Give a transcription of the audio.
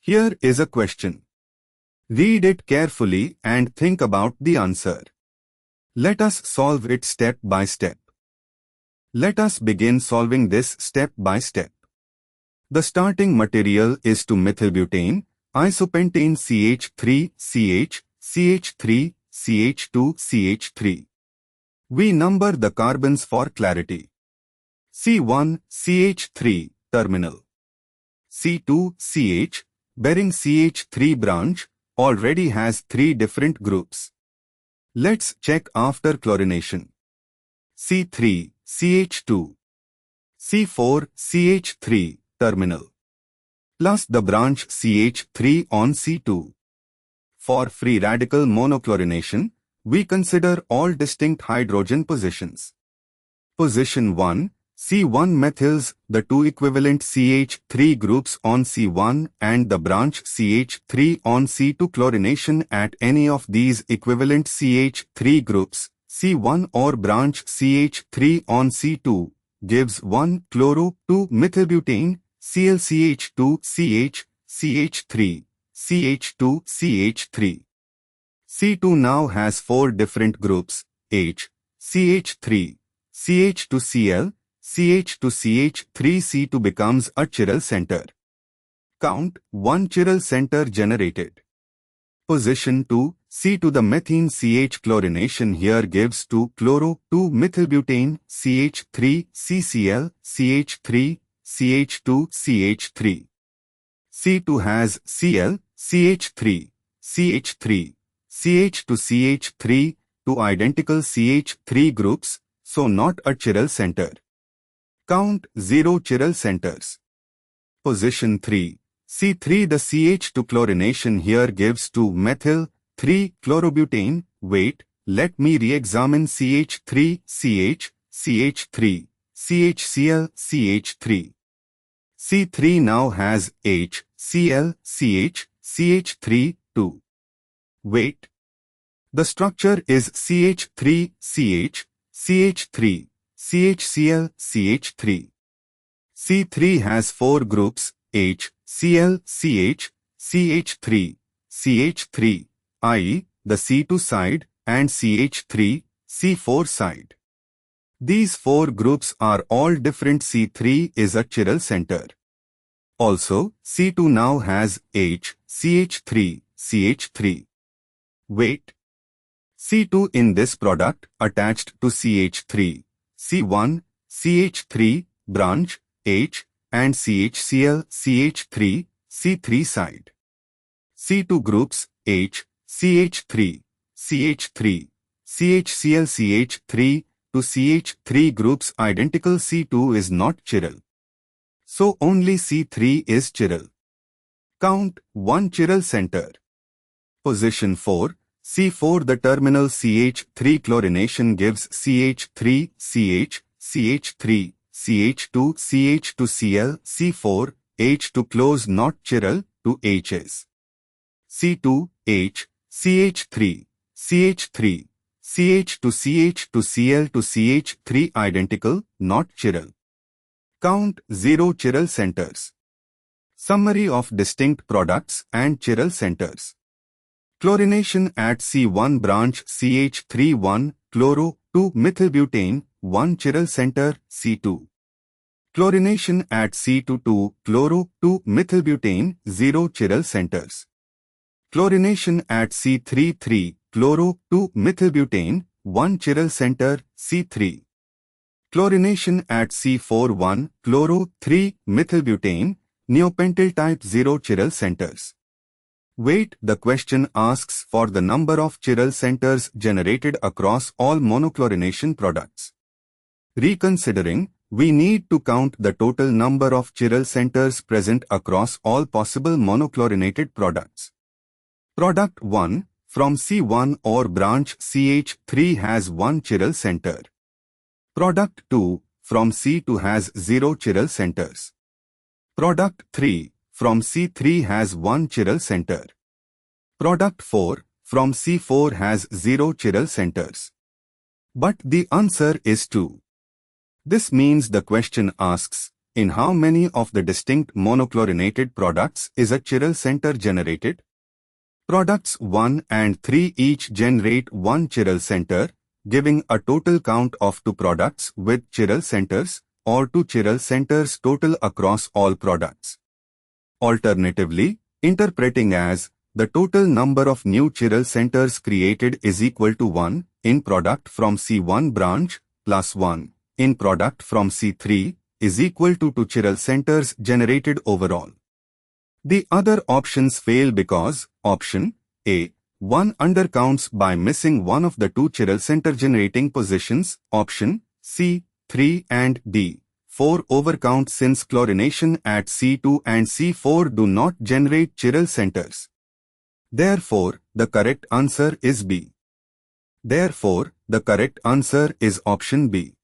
Here is a question. Read it carefully and think about the answer. Let us solve it step by step. Let us begin solving this step by step. The starting material is 2-methylbutane, isopentane CH3CH, CH3, CH2, CH3. We number the carbons for clarity. C1, CH3, terminal. C2, CH, bearing CH3 branch, already has 3 different groups. Let's check after chlorination. C3, CH2. C4, CH3, terminal. Plus the branch CH3 on C2. For free radical monochlorination, we consider all distinct hydrogen positions. Position 1, C1 methyls the 2 equivalent CH3 groups on C1 and the branch CH3 on C2. Chlorination at any of these equivalent CH3 groups, C1 or branch CH3 on C2, gives 1-chloro-2-methylbutane, ClCH2CH, CH3, CH2CH3. C2 now has 4 different groups, H, CH3, CH2Cl, CH2CH3. C2 becomes a chiral center. Count 1 chiral center generated. Position 2, C2 the methene CH chlorination here gives 2-chloro-2-methylbutane, CH3, CCl, CH3, CH2, CH3. C2 has Cl, CH3, CH3, CH2CH3, 2 identical CH3 groups, so not a chiral center. Count 0 chiral centers. Position 3, C3 the CH2 chlorination here gives 2-methyl-3-chlorobutane. Wait, let me re-examine CH3, CH, CH3, CHCl, CH3. C3 now has H, Cl, CH, CH3, 2. Wait. The structure is CH3, CH, CH3, CHCl, CH3. C3 has 4 groups, H, Cl, CH, CH3, CH3, i.e., the C2 side, and CH3, C4 side. These 4 groups are all different. C3 is a chiral center. Also, C2 now has H, CH3, CH3. Wait. C2 in this product attached to CH3, C1, CH3, branch, H, and CHCl, CH3, C3 side. C2 groups, H, CH3, CH3, CHCl, CH3, to CH3 groups identical. C2 is not chiral. So only C3 is chiral. Count 1 chiral center. Position 4, C4 the terminal CH3 chlorination gives CH3, CH, CH3, CH2, CH2Cl, C4, H2 close not chiral, to Hs. C2, H, CH3, CH3, CH2CH2Cl to CH3 identical, not chiral. Count 0 chiral centers. Summary of distinct products and chiral centers. Chlorination at C1 branch CH3 1-chloro-2-methylbutane 1 chiral center C2. Chlorination at C2 2-chloro-2-methylbutane 0 chiral centers. Chlorination at C3 3-chloro-2-methylbutane 1 chiral center C3. Chlorination at C4 1-chloro-3-methylbutane neopentyl type 0 chiral centers. Wait, the question asks for the number of chiral centers generated across all monochlorination products. Reconsidering, we need to count the total number of chiral centers present across all possible monochlorinated products. Product 1, from C1 or branch CH3 has 1 chiral center. Product 2, from C2 has 0 chiral centers. Product 3, from C3 has 1 chiral center. Product 4, from C4 has 0 chiral centers. But the answer is 2. This means the question asks, In how many of the distinct monochlorinated products is a chiral center generated? Products 1 and 3 each generate one chiral center, giving a total count of 2 products with chiral centers, or 2 chiral centers total across all products. Alternatively, interpreting as the total number of new chiral centers created is equal to 1 in product from C1 branch plus 1 in product from C3 is equal to 2 chiral centers generated overall. The other options fail because option A, 1 undercounts by missing one of the 2 chiral center generating positions, option C, 3 and D, 4 overcount since chlorination at C2 and C4 do not generate chiral centers. Therefore, the correct answer is B. Therefore, the correct answer is option B.